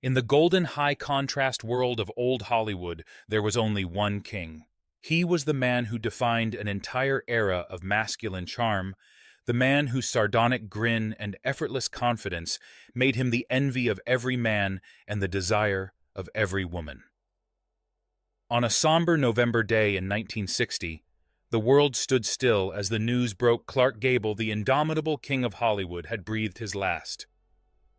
In the golden high-contrast world of old Hollywood, there was only one king. He was the man who defined an entire era of masculine charm, the man whose sardonic grin and effortless confidence made him the envy of every man and the desire of every woman. On a somber November day in 1960, the world stood still as the news broke Clark Gable, the indomitable king of Hollywood, had breathed his last.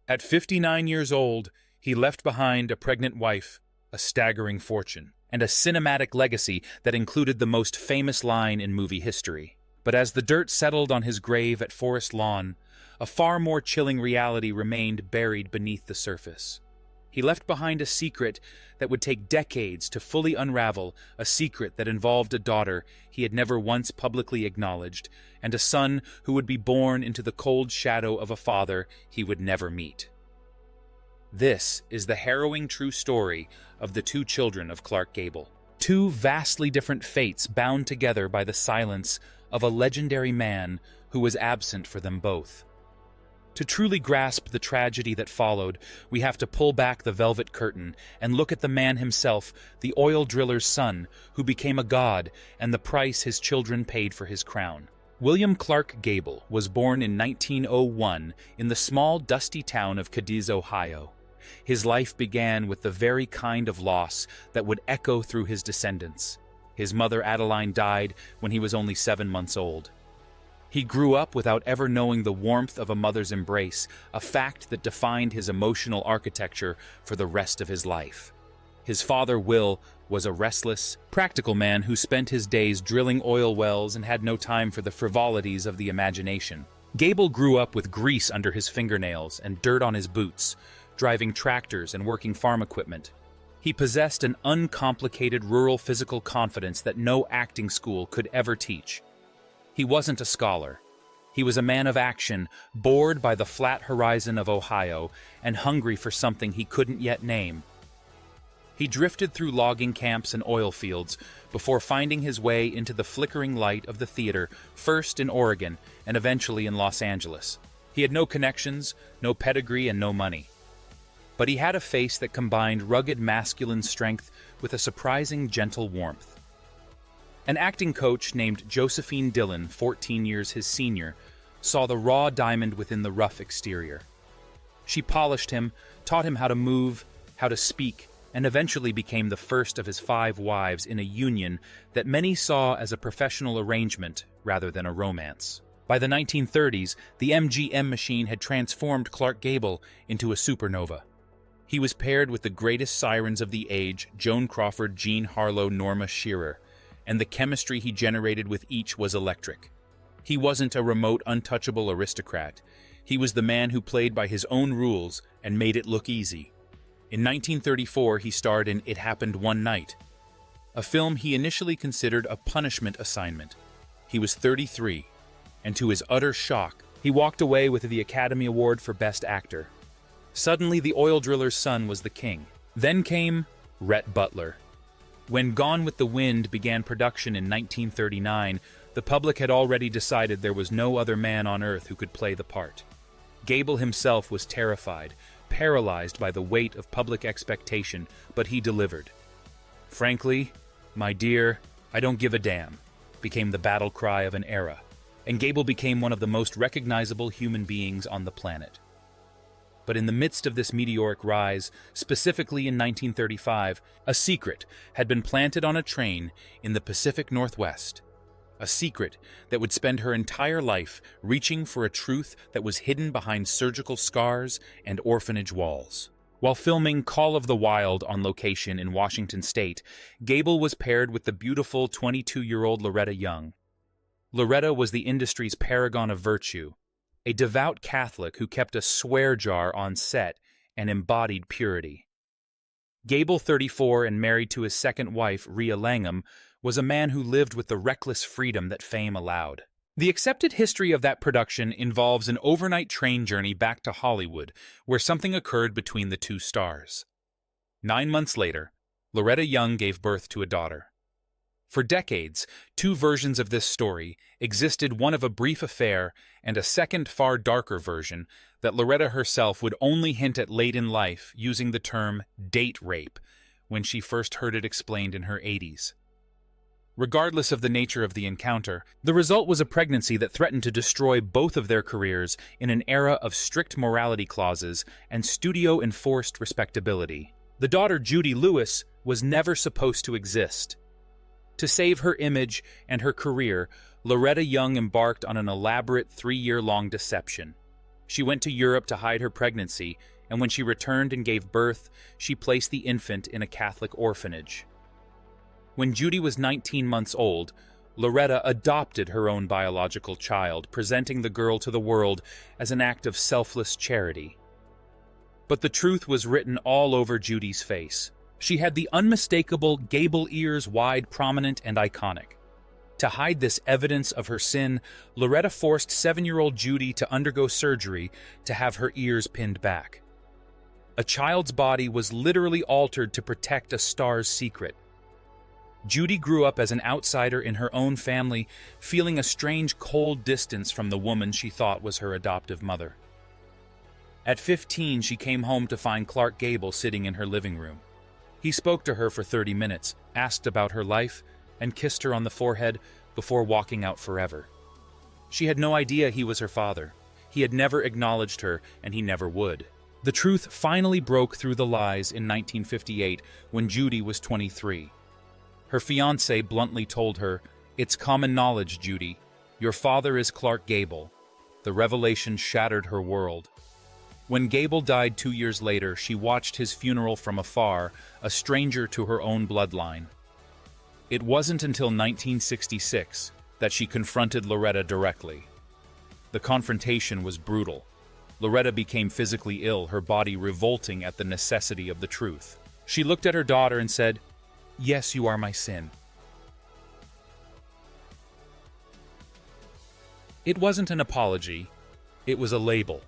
At 59 years old, he left behind a pregnant wife, a staggering fortune, and a cinematic legacy that included the most famous line in movie history. But as the dirt settled on his grave at Forest Lawn, a far more chilling reality remained buried beneath the surface. He left behind a secret that would take decades to fully unravel, a secret that involved a daughter he had never once publicly acknowledged, and a son who would be born into the cold shadow of a father he would never meet. This is the harrowing true story of the two children of Clark Gable. Two vastly different fates bound together by the silence of a legendary man who was absent for them both. To truly grasp the tragedy that followed, we have to pull back the velvet curtain and look at the man himself, the oil driller's son, who became a god, and the price his children paid for his crown. William Clark Gable was born in 1901 in the small, dusty town of Cadiz, Ohio. His life began with the very kind of loss that would echo through his descendants. His mother Adeline died when he was only 7 months old. He grew up without ever knowing the warmth of a mother's embrace, a fact that defined his emotional architecture for the rest of his life. His father, Will, was a restless, practical man who spent his days drilling oil wells and had no time for the frivolities of the imagination. Gable grew up with grease under his fingernails and dirt on his boots, driving tractors and working farm equipment. He possessed an uncomplicated rural physical confidence that no acting school could ever teach. He wasn't a scholar. He was a man of action, bored by the flat horizon of Ohio and hungry for something he couldn't yet name. He drifted through logging camps and oil fields before finding his way into the flickering light of the theater, first in Oregon and eventually in Los Angeles. He had no connections, no pedigree, and no money. But he had a face that combined rugged masculine strength with a surprising gentle warmth. An acting coach named Josephine Dillon, 14 years his senior, saw the raw diamond within the rough exterior. She polished him, taught him how to move, how to speak, and eventually became the first of his 5 wives in a union that many saw as a professional arrangement rather than a romance. By the 1930s, the MGM machine had transformed Clark Gable into a supernova. He was paired with the greatest sirens of the age, Joan Crawford, Jean Harlow, Norma Shearer, and the chemistry he generated with each was electric. He wasn't a remote, untouchable aristocrat. He was the man who played by his own rules and made it look easy. In 1934, he starred in It Happened One Night, a film he initially considered a punishment assignment. He was 33, and to his utter shock, he walked away with the Academy Award for Best Actor. Suddenly, the oil driller's son was the king. Then came Rhett Butler. When Gone with the Wind began production in 1939, the public had already decided there was no other man on earth who could play the part. Gable himself was terrified, paralyzed by the weight of public expectation, but he delivered. "Frankly, my dear, I don't give a damn," became the battle cry of an era, and Gable became one of the most recognizable human beings on the planet. But in the midst of this meteoric rise, specifically in 1935, a secret had been planted on a train in the Pacific Northwest. A secret that would spend her entire life reaching for a truth that was hidden behind surgical scars and orphanage walls. While filming Call of the Wild on location in Washington State, Gable was paired with the beautiful 22-year-old Loretta Young. Loretta was the industry's paragon of virtue, a devout Catholic who kept a swear jar on set and embodied purity. Gable, 34 and married to his second wife, Rhea Langham, was a man who lived with the reckless freedom that fame allowed. The accepted history of that production involves an overnight train journey back to Hollywood, where something occurred between the two stars. 9 months later, Loretta Young gave birth to a daughter. For decades, two versions of this story existed, one of a brief affair and a second, far darker version that Loretta herself would only hint at late in life, using the term date rape when she first heard it explained in her 80s. Regardless of the nature of the encounter, the result was a pregnancy that threatened to destroy both of their careers in an era of strict morality clauses and studio-enforced respectability. The daughter, Judy Lewis, was never supposed to exist. To save her image and her career, Loretta Young embarked on an elaborate 3-year-long deception. She went to Europe to hide her pregnancy, and when she returned and gave birth, she placed the infant in a Catholic orphanage. When Judy was 19 months old, Loretta adopted her own biological child, presenting the girl to the world as an act of selfless charity. But the truth was written all over Judy's face. She had the unmistakable gable ears, wide, prominent, and iconic. To hide this evidence of her sin, Loretta forced 7-year-old Judy to undergo surgery to have her ears pinned back. A child's body was literally altered to protect a star's secret. Judy grew up as an outsider in her own family, feeling a strange, cold distance from the woman she thought was her adoptive mother. At 15, she came home to find Clark Gable sitting in her living room. He spoke to her for 30 minutes, asked about her life, and kissed her on the forehead before walking out forever. She had no idea he was her father. He had never acknowledged her, and he never would. The truth finally broke through the lies in 1958 when Judy was 23. Her fiancé bluntly told her, "It's common knowledge, Judy. Your father is Clark Gable." The revelation shattered her world. When Gable died 2 years later, she watched his funeral from afar, a stranger to her own bloodline. It wasn't until 1966 that she confronted Loretta directly. The confrontation was brutal. Loretta became physically ill, her body revolting at the necessity of the truth. She looked at her daughter and said, "Yes, you are my sin." It wasn't an apology, it was a label.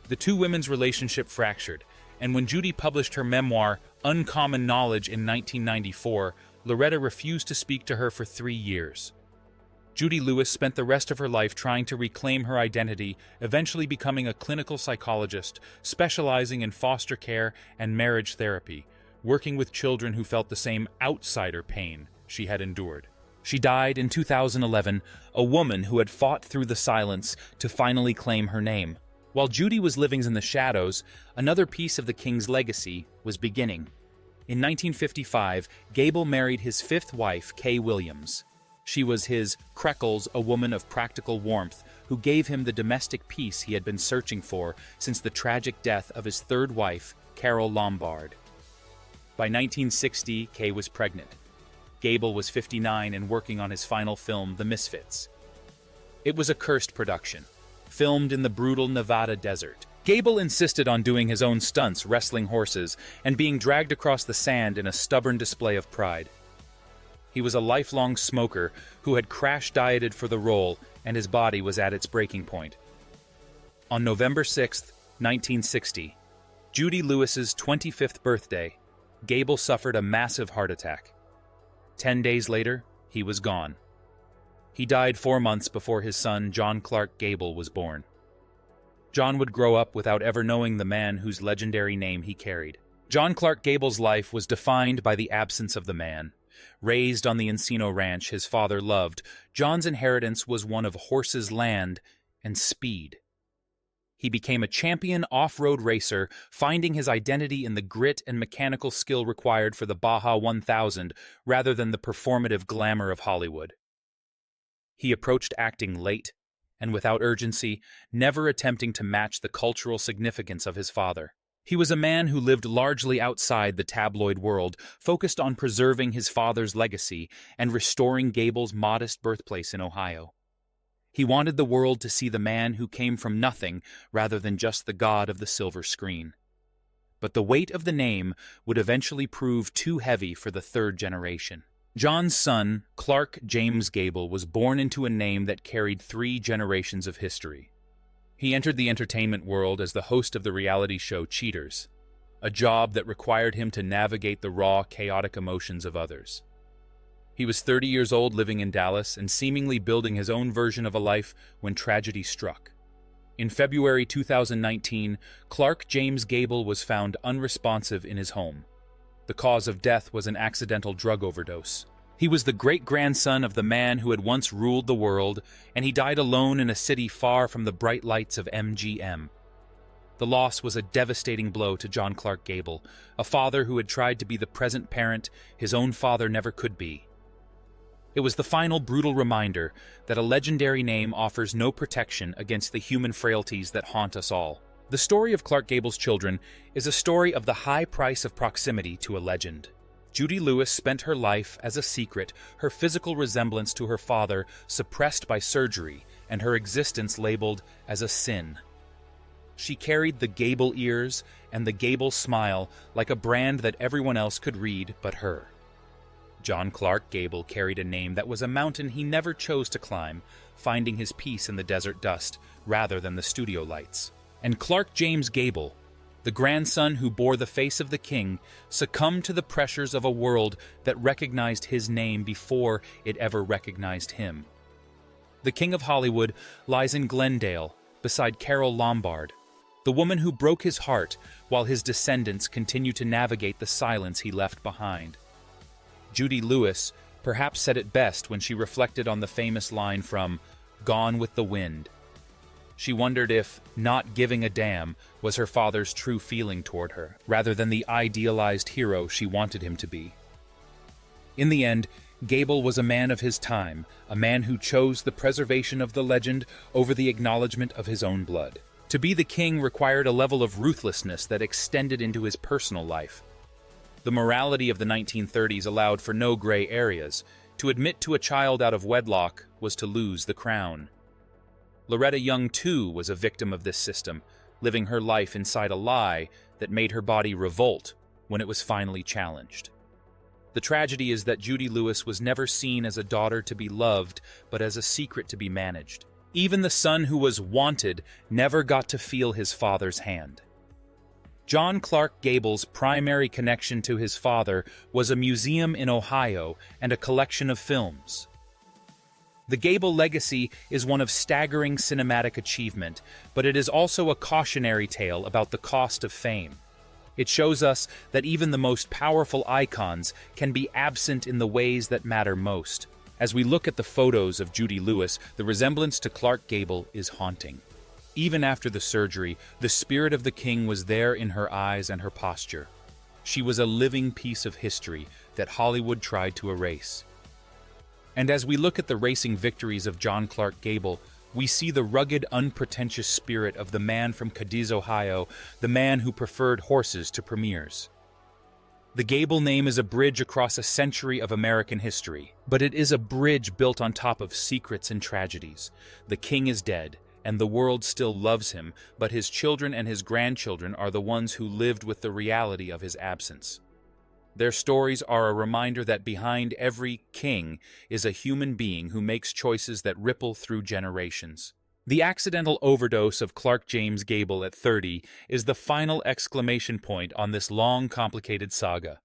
The two women's relationship fractured, and when Judy published her memoir, Uncommon Knowledge, in 1994, Loretta refused to speak to her for 3 years. Judy Lewis spent the rest of her life trying to reclaim her identity, eventually becoming a clinical psychologist, specializing in foster care and marriage therapy, working with children who felt the same outsider pain she had endured. She died in 2011, a woman who had fought through the silence to finally claim her name. While Judy was living in the shadows, another piece of the king's legacy was beginning. In 1955, Gable married his 5th wife, Kay Williams. She was his Creckles, a woman of practical warmth, who gave him the domestic peace he had been searching for since the tragic death of his 3rd wife, Carol Lombard. By 1960, Kay was pregnant. Gable was 59 and working on his final film, The Misfits. It was a cursed production, filmed in the brutal Nevada desert. Gable insisted on doing his own stunts, wrestling horses, and being dragged across the sand in a stubborn display of pride. He was a lifelong smoker who had crash-dieted for the role, and his body was at its breaking point. On November 6, 1960, Judy Lewis's 25th birthday, Gable suffered a massive heart attack. 10 days later, he was gone. He died 4 months before his son, John Clark Gable, was born. John would grow up without ever knowing the man whose legendary name he carried. John Clark Gable's life was defined by the absence of the man. Raised on the Encino Ranch his father loved, John's inheritance was one of horses, land, and speed. He became a champion off-road racer, finding his identity in the grit and mechanical skill required for the Baja 1000 rather than the performative glamour of Hollywood. He approached acting late and without urgency, never attempting to match the cultural significance of his father. He was a man who lived largely outside the tabloid world, focused on preserving his father's legacy and restoring Gable's modest birthplace in Ohio. He wanted the world to see the man who came from nothing rather than just the god of the silver screen. But the weight of the name would eventually prove too heavy for the 3rd generation. John's son, Clark James Gable, was born into a name that carried 3 generations of history. He entered the entertainment world as the host of the reality show Cheaters, a job that required him to navigate the raw, chaotic emotions of others. He was 30 years old, living in Dallas, and seemingly building his own version of a life when tragedy struck. In February 2019, Clark James Gable was found unresponsive in his home. The cause of death was an accidental drug overdose. He was the great-grandson of the man who had once ruled the world, and he died alone in a city far from the bright lights of MGM. The loss was a devastating blow to John Clark Gable, a father who had tried to be the present parent his own father never could be. It was the final brutal reminder that a legendary name offers no protection against the human frailties that haunt us all. The story of Clark Gable's children is a story of the high price of proximity to a legend. Judy Lewis spent her life as a secret, her physical resemblance to her father suppressed by surgery, and her existence labeled as a sin. She carried the Gable ears and the Gable smile like a brand that everyone else could read but her. John Clark Gable carried a name that was a mountain he never chose to climb, finding his peace in the desert dust rather than the studio lights. And Clark James Gable, the grandson who bore the face of the king, succumbed to the pressures of a world that recognized his name before it ever recognized him. The King of Hollywood lies in Glendale, beside Carole Lombard, the woman who broke his heart while his descendants continue to navigate the silence he left behind. Judy Lewis perhaps said it best when she reflected on the famous line from Gone with the Wind. She wondered if not giving a damn was her father's true feeling toward her, rather than the idealized hero she wanted him to be. In the end, Gable was a man of his time, a man who chose the preservation of the legend over the acknowledgement of his own blood. To be the king required a level of ruthlessness that extended into his personal life. The morality of the 1930s allowed for no gray areas. To admit to a child out of wedlock was to lose the crown. Loretta Young, too, was a victim of this system, living her life inside a lie that made her body revolt when it was finally challenged. The tragedy is that Judy Lewis was never seen as a daughter to be loved, but as a secret to be managed. Even the son who was wanted never got to feel his father's hand. John Clark Gable's primary connection to his father was a museum in Ohio and a collection of films. The Gable legacy is one of staggering cinematic achievement, but it is also a cautionary tale about the cost of fame. It shows us that even the most powerful icons can be absent in the ways that matter most. As we look at the photos of Judy Lewis, the resemblance to Clark Gable is haunting. Even after the surgery, the spirit of the king was there in her eyes and her posture. She was a living piece of history that Hollywood tried to erase. And as we look at the racing victories of John Clark Gable, we see the rugged, unpretentious spirit of the man from Cadiz, Ohio, the man who preferred horses to premieres. The Gable name is a bridge across a century of American history, but it is a bridge built on top of secrets and tragedies. The king is dead, and the world still loves him, but his children and his grandchildren are the ones who lived with the reality of his absence. Their stories are a reminder that behind every king is a human being who makes choices that ripple through generations. The accidental overdose of Clark James Gable at 30 is the final exclamation point on this long, complicated saga.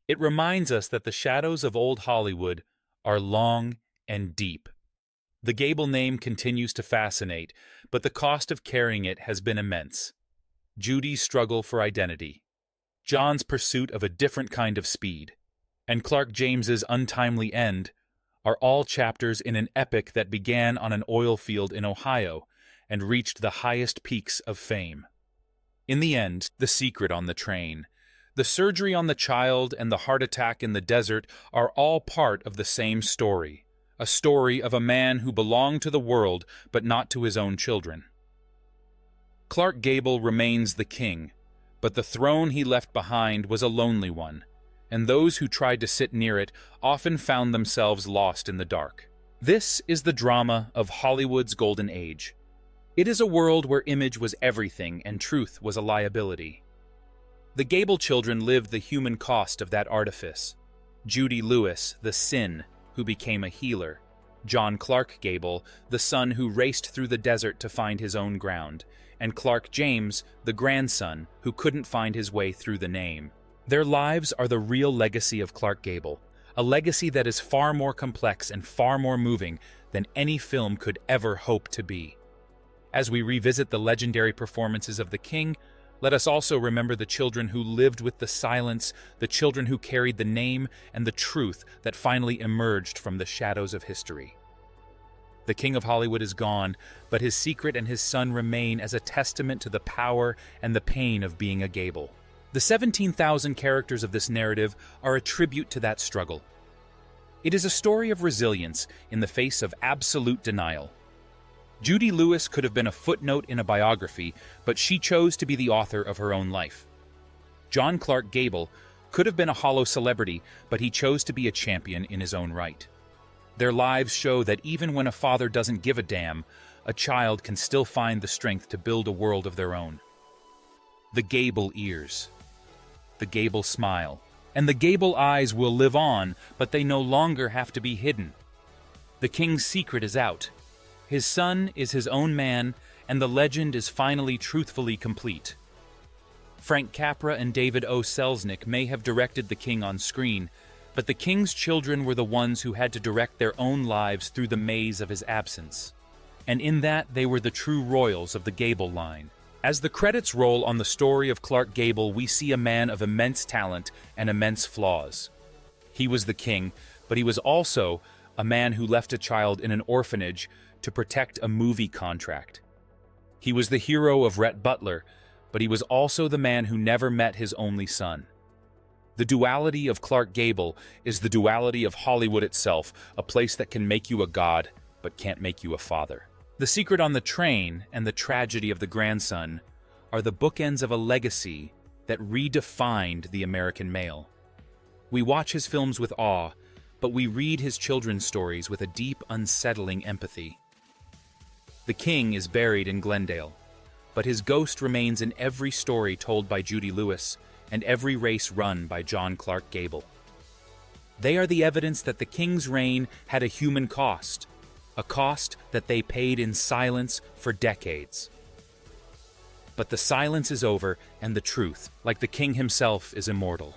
It reminds us that the shadows of old Hollywood are long and deep. The Gable name continues to fascinate, but the cost of carrying it has been immense. Judy's struggle for identity, John's pursuit of a different kind of speed, and Clark James's untimely end are all chapters in an epic that began on an oil field in Ohio and reached the highest peaks of fame. In the end, the secret on the train, the surgery on the child, and the heart attack in the desert are all part of the same story, a story of a man who belonged to the world but not to his own children. Clark Gable remains the king, but the throne he left behind was a lonely one, and those who tried to sit near it often found themselves lost in the dark. This is the drama of Hollywood's golden age. It is a world where image was everything and truth was a liability. The Gable children lived the human cost of that artifice. Judy Lewis, the sin, who became a healer. John Clark Gable, the son who raced through the desert to find his own ground. And Clark James, the grandson, who couldn't find his way through the name. Their lives are the real legacy of Clark Gable, a legacy that is far more complex and far more moving than any film could ever hope to be. As we revisit the legendary performances of the king, let us also remember the children who lived with the silence, the children who carried the name and the truth that finally emerged from the shadows of history. The King of Hollywood is gone, but his secret and his son remain as a testament to the power and the pain of being a Gable. The 17,000 characters of this narrative are a tribute to that struggle. It is a story of resilience in the face of absolute denial. Judy Lewis could have been a footnote in a biography, but she chose to be the author of her own life. John Clark Gable could have been a hollow celebrity, but he chose to be a champion in his own right. Their lives show that even when a father doesn't give a damn, a child can still find the strength to build a world of their own. The Gable ears, the Gable smile, and the Gable eyes will live on, but they no longer have to be hidden. The king's secret is out. His son is his own man, and the legend is finally truthfully complete. Frank Capra and David O. Selznick may have directed the king on screen, but the king's children were the ones who had to direct their own lives through the maze of his absence. And in that, they were the true royals of the Gable line. As the credits roll on the story of Clark Gable, we see a man of immense talent and immense flaws. He was the king, but he was also a man who left a child in an orphanage to protect a movie contract. He was the hero of Rhett Butler, but he was also the man who never met his only son. The duality of Clark Gable is the duality of Hollywood itself, a place that can make you a god, but can't make you a father. The Secret on the Train and the tragedy of the grandson are the bookends of a legacy that redefined the American male. We watch his films with awe, but we read his children's stories with a deep, unsettling empathy. The king is buried in Glendale, but his ghost remains in every story told by Judy Lewis and every race run by John Clark Gable. They are the evidence that the king's reign had a human cost, a cost that they paid in silence for decades. But the silence is over, and the truth, like the king himself, is immortal.